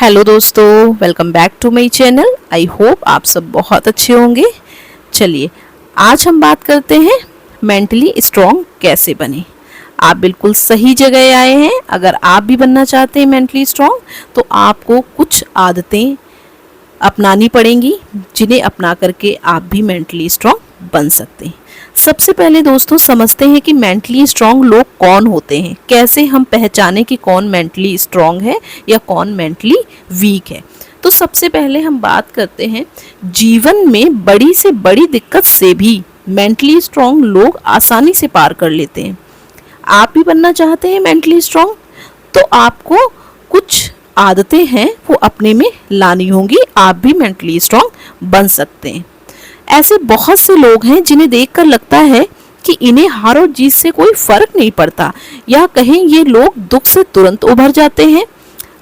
Hello दोस्तों, welcome back to my channel. I hope आप सब बहुत अच्छे होंगे। चलिए आज हम बात करते हैं मेंटली स्ट्रॉन्ग कैसे बने। आप बिल्कुल सही जगह आए हैं। अगर आप भी बनना चाहते हैं मेंटली स्ट्रॉन्ग तो आपको कुछ आदतें अपनानी पड़ेंगी जिन्हें अपना करके आप भी मेंटली स्ट्रॉन्ग बन सकते हैं। सबसे पहले दोस्तों समझते हैं कि मेंटली स्ट्रॉन्ग लोग कौन होते हैं, कैसे हम पहचाने कि कौन मेंटली स्ट्रॉन्ग है या कौन मेंटली वीक है। तो सबसे पहले हम बात करते हैं जीवन में बड़ी से बड़ी दिक्कत से भी मेंटली स्ट्रॉन्ग लोग आसानी से पार कर लेते हैं। आप भी बनना चाहते हैं मेंटली स्ट्रॉन्ग तो आपको कुछ आदतें हैं वो अपने में लानी होंगी, आप भी मेंटली स्ट्रॉन्ग बन सकते हैं। ऐसे बहुत से लोग हैं जिन्हें देखकर लगता है कि इन्हें हार और जीत से कोई फर्क नहीं पड़ता, या कहें ये लोग दुख से तुरंत उभर जाते हैं।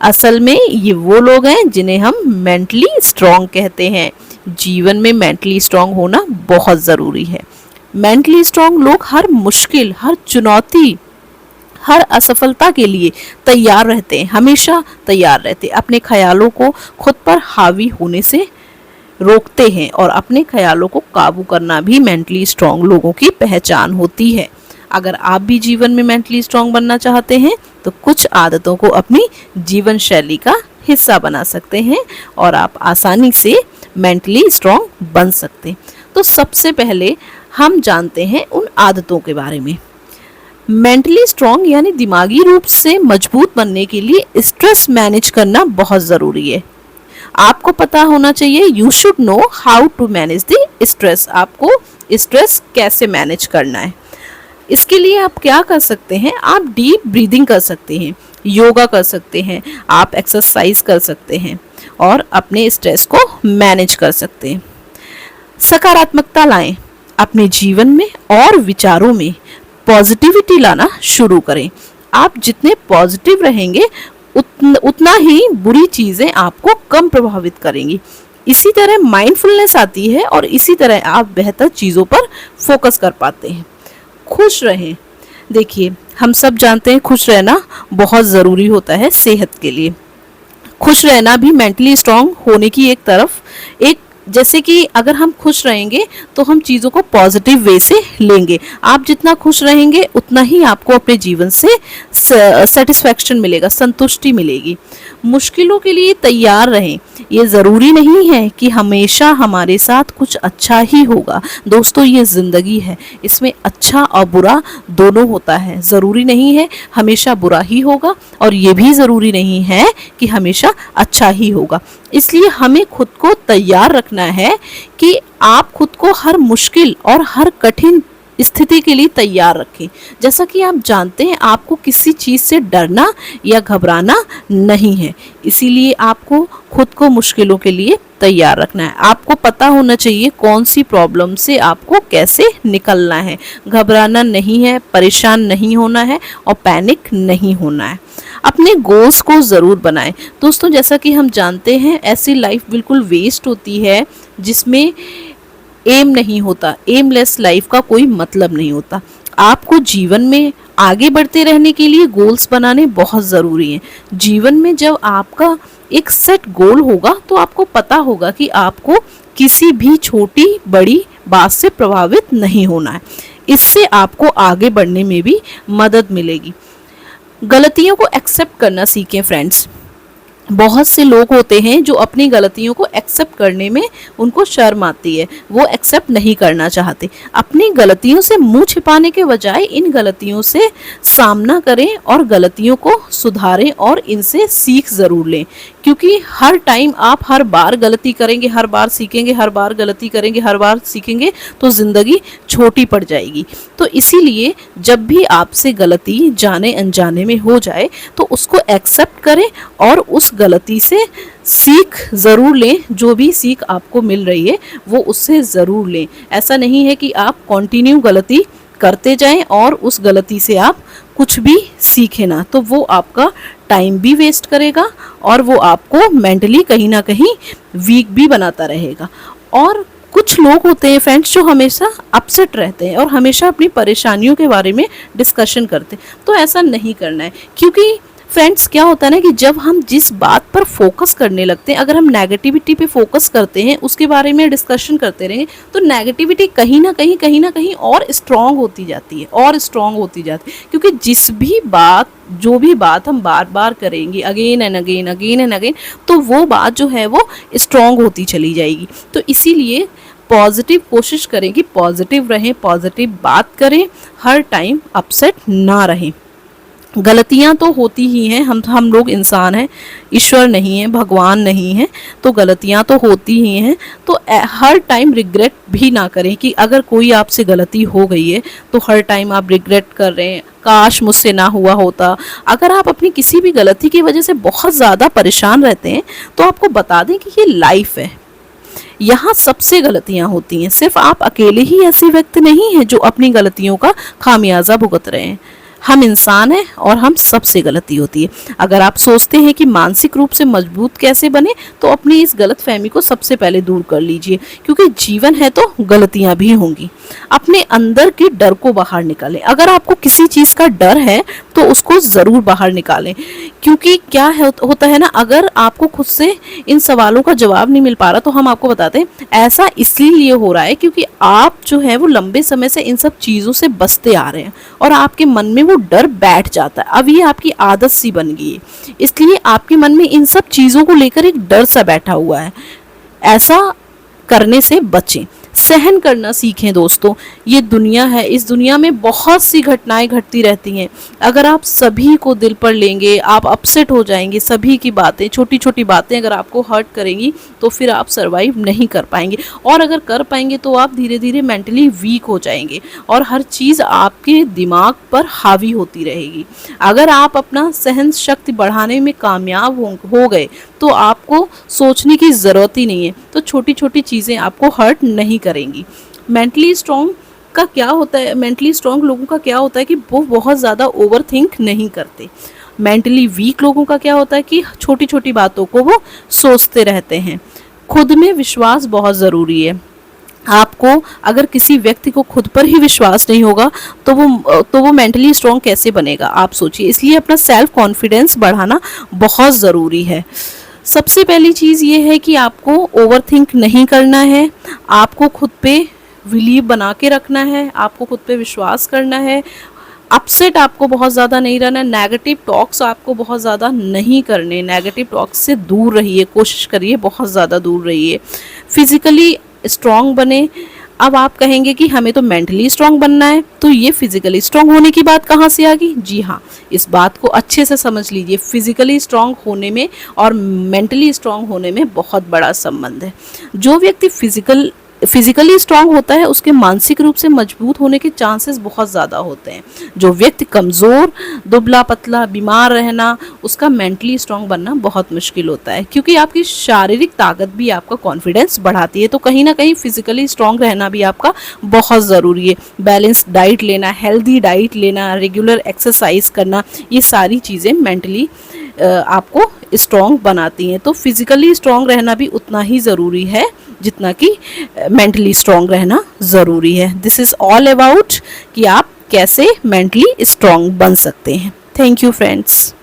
असल में ये वो लोग हैं जिन्हें हम मेंटली स्ट्रॉन्ग कहते हैं। जीवन में मेंटली स्ट्रॉन्ग होना बहुत ज़रूरी है। मेंटली स्ट्रॉन्ग लोग हर मुश्किल, हर चुनौती, हर असफलता के लिए तैयार रहते हैं, हमेशा तैयार रहते हैं। अपने ख्यालों को खुद पर हावी होने से रोकते हैं और अपने ख्यालों को काबू करना भी मेंटली स्ट्रॉन्ग लोगों की पहचान होती है। अगर आप भी जीवन में मेंटली स्ट्रॉन्ग बनना चाहते हैं तो कुछ आदतों को अपनी जीवन शैली का हिस्सा बना सकते हैं और आप आसानी से मेंटली स्ट्रॉन्ग बन सकते हैं। तो सबसे पहले हम जानते हैं उन आदतों के बारे में। मेंटली स्ट्रॉन्ग यानी दिमागी रूप से मजबूत बनने के लिए स्ट्रेस मैनेज करना बहुत ज़रूरी है। आपको पता होना चाहिए, you should know how to manage the stress. आपको स्ट्रेस कैसे मैनेज करना है। इसके लिए आप क्या कर सकते हैं, आप डीप ब्रीदिंग कर सकते हैं, योगा कर सकते हैं, आप एक्सरसाइज कर सकते हैं और अपने स्ट्रेस को मैनेज कर सकते हैं। सकारात्मकता लाएं अपने जीवन में और विचारों में पॉजिटिविटी लाना शुरू करें। आप जितने पॉजिटिव रहेंगे उतना ही बुरी चीज़ें आपको कम प्रभावित करेंगी। इसी तरह माइंडफुलनेस आती है और इसी तरह आप बेहतर चीज़ों पर फोकस कर पाते हैं। खुश रहें। देखिए हम सब जानते हैं खुश रहना बहुत ज़रूरी होता है सेहत के लिए। खुश रहना भी मेंटली स्ट्रॉन्ग होने की एक तरफ एक, जैसे कि अगर हम खुश रहेंगे तो हम चीज़ों को पॉजिटिव वे से लेंगे। आप जितना खुश रहेंगे उतना ही आपको अपने जीवन से सेटिस्फैक्शन मिलेगा, संतुष्टि मिलेगी। मुश्किलों के लिए तैयार रहें। ये ज़रूरी नहीं है कि हमेशा हमारे साथ कुछ अच्छा ही होगा। दोस्तों ये ज़िंदगी है, इसमें अच्छा और बुरा दोनों होता है। ज़रूरी नहीं है हमेशा बुरा ही होगा और ये भी ज़रूरी नहीं है कि हमेशा अच्छा ही होगा। इसलिए हमें खुद को तैयार रखना है कि आप खुद को हर मुश्किल और हर कठिन स्थिति के लिए तैयार रखें। जैसा कि आप जानते हैं आपको किसी चीज़ से डरना या घबराना नहीं है, इसीलिए आपको खुद को मुश्किलों के लिए तैयार रखना है। आपको पता होना चाहिए कौन सी प्रॉब्लम से आपको कैसे निकलना है। घबराना नहीं है, परेशान नहीं होना है और पैनिक नहीं होना है। अपने गोल्स को ज़रूर बनाएं। दोस्तों जैसा कि हम जानते हैं ऐसी लाइफ बिल्कुल वेस्ट होती है जिसमें एम नहीं होता। एमलेस लाइफ का कोई मतलब नहीं होता। आपको जीवन में आगे बढ़ते रहने के लिए गोल्स बनाने बहुत ज़रूरी हैं। जीवन में जब आपका एक सेट गोल होगा तो आपको पता होगा कि आपको किसी भी छोटी बड़ी बात से प्रभावित नहीं होना है। इससे आपको आगे बढ़ने में भी मदद मिलेगी। गलतियों को एक्सेप्ट करना सीखें फ्रेंड्स। बहुत से लोग होते हैं जो अपनी गलतियों को एक्सेप्ट करने में उनको शर्म आती है, वो एक्सेप्ट नहीं करना चाहते। अपनी गलतियों से मुंह छिपाने के बजाय इन गलतियों से सामना करें और गलतियों को सुधारें और इनसे सीख ज़रूर लें। क्योंकि हर टाइम आप हर बार गलती करेंगे, हर बार सीखेंगे, हर बार गलती करेंगे, हर बार सीखेंगे तो ज़िंदगी छोटी पड़ जाएगी। तो इसीलिए जब भी आपसे गलती जाने अनजाने में हो जाए तो उसको एक्सेप्ट करें और उस गलती से सीख ज़रूर लें। जो भी सीख आपको मिल रही है वो उससे ज़रूर लें। ऐसा नहीं है कि आप कंटिन्यू गलती करते जाएं और उस गलती से आप कुछ भी सीखें ना, तो वो आपका टाइम भी वेस्ट करेगा और वो आपको मेंटली कहीं ना कहीं वीक भी बनाता रहेगा। और कुछ लोग होते हैं फ्रेंड्स जो हमेशा अपसेट रहते हैं और हमेशा अपनी परेशानियों के बारे में डिस्कशन करते हैं। तो ऐसा नहीं करना है, क्योंकि फ्रेंड्स क्या होता है ना कि जब हम जिस बात पर फोकस करने लगते हैं, अगर हम नेगेटिविटी पे फोकस करते हैं, उसके बारे में डिस्कशन करते रहेंगे, तो नेगेटिविटी कहीं ना कहीं और स्ट्रांग होती जाती है, और स्ट्रांग होती जाती है। क्योंकि जो भी बात हम बार बार करेंगे अगेन एंड अगेन, तो वो बात जो है वो स्ट्रांग होती चली जाएगी। तो इसीलिए पॉजिटिव कोशिश करें कि पॉजिटिव रहें, पॉजिटिव बात करें, हर टाइम अपसेट ना रहें। गलतियां तो होती ही हैं, हम लोग इंसान हैं, ईश्वर नहीं है, भगवान नहीं है, तो गलतियां तो होती ही हैं। तो हर टाइम रिग्रेट भी ना करें कि अगर कोई आपसे गलती हो गई है तो हर टाइम आप रिग्रेट कर रहे हैं, काश मुझसे ना हुआ होता। अगर आप अपनी किसी भी गलती की वजह से बहुत ज़्यादा परेशान रहते हैं तो आपको बता दें कि ये लाइफ है, यहाँ सबसे गलतियां होती हैं। सिर्फ आप अकेले ही ऐसे व्यक्ति नहीं हैं जो अपनी गलतियों का खामियाजा भुगत रहे हैं। हम इंसान हैं और हम सबसे गलती होती है। अगर आप सोचते हैं कि मानसिक रूप से मजबूत कैसे बने, तो अपनी इस गलत फहमी को सबसे पहले दूर कर लीजिए, क्योंकि जीवन है तो गलतियां भी होंगी। अपने अंदर के डर को बाहर निकालें। अगर आपको किसी चीज़ का डर है तो उसको ज़रूर बाहर निकालें, क्योंकि क्या होता है ना, अगर आपको खुद से इन सवालों का जवाब नहीं मिल पा रहा तो हम आपको बताते हैं ऐसा इसलिए हो रहा है क्योंकि आप जो है वो लंबे समय से इन सब चीज़ों से बचते आ रहे हैं और आपके मन में वो डर बैठ जाता है। अब ये आपकी आदत सी बन गई है, इसलिए आपके मन में इन सब चीज़ों को लेकर एक डर सा बैठा हुआ है। ऐसा करने से बचें, सहन करना सीखें दोस्तों। ये दुनिया है, इस दुनिया में बहुत सी घटनाएं घटती रहती हैं। अगर आप सभी को दिल पर लेंगे, आप अपसेट हो जाएंगे, सभी की बातें, छोटी छोटी बातें अगर आपको हर्ट करेंगी तो फिर आप सरवाइव नहीं कर पाएंगे, और अगर कर पाएंगे तो आप धीरे धीरे मेंटली वीक हो जाएंगे और हर चीज़ आपके दिमाग पर हावी होती रहेगी। अगर आप अपना सहन शक्ति बढ़ाने में कामयाब हो गए तो आपको सोचने की ज़रूरत ही नहीं है, तो छोटी छोटी चीज़ें आपको हर्ट नहीं करेंगी। मेंटली स्ट्रॉन्ग का क्या होता है, मेंटली स्ट्रॉन्ग लोगों का क्या होता है कि वो बहुत ज़्यादा ओवर थिंक नहीं करते। मेंटली वीक लोगों का क्या होता है कि छोटी छोटी बातों को वो सोचते रहते हैं। खुद में विश्वास बहुत ज़रूरी है। आपको अगर किसी व्यक्ति को खुद पर ही विश्वास नहीं होगा तो वो मेंटली स्ट्रॉन्ग कैसे बनेगा, आप सोचिए। इसलिए अपना सेल्फ कॉन्फिडेंस बढ़ाना बहुत ज़रूरी है। सबसे पहली चीज़ ये है कि आपको ओवरथिंक नहीं करना है, आपको खुद पे बिलीव बना के रखना है, आपको खुद पे विश्वास करना है। अपसेट आपको बहुत ज़्यादा नहीं रहना, नेगेटिव टॉक्स आपको बहुत ज़्यादा नहीं करने, नेगेटिव टॉक्स से दूर रहिए, कोशिश करिए बहुत ज़्यादा दूर रहिए। फिज़िकली स्ट्रॉन्ग बने। अब आप कहेंगे कि हमें तो मेंटली स्ट्रॉन्ग बनना है, तो ये फिजिकली स्ट्रॉन्ग होने की बात कहाँ से आ गई? जी हाँ, इस बात को अच्छे से समझ लीजिए। फिजिकली स्ट्रॉन्ग होने में और मेंटली स्ट्रॉन्ग होने में बहुत बड़ा संबंध है। जो व्यक्ति फिजिकली स्ट्रांग होता है उसके मानसिक रूप से मजबूत होने के चांसेस बहुत ज़्यादा होते हैं। जो व्यक्ति कमज़ोर, दुबला पतला, बीमार रहना, उसका मेंटली स्ट्रांग बनना बहुत मुश्किल होता है, क्योंकि आपकी शारीरिक ताकत भी आपका कॉन्फिडेंस बढ़ाती है। तो कहीं ना कहीं फिजिकली स्ट्रांग रहना भी आपका बहुत ज़रूरी है। बैलेंस डाइट लेना, हेल्दी डाइट लेना, रेगुलर एक्सरसाइज करना, ये सारी चीज़ें मेंटली आपको स्ट्रॉन्ग बनाती हैं। तो फिजिकली स्ट्रॉन्ग रहना भी उतना ही ज़रूरी है जितना कि मेंटली स्ट्रॉन्ग रहना ज़रूरी है। दिस इज़ ऑल अबाउट कि आप कैसे मेंटली स्ट्रॉन्ग बन सकते हैं। Thank you friends.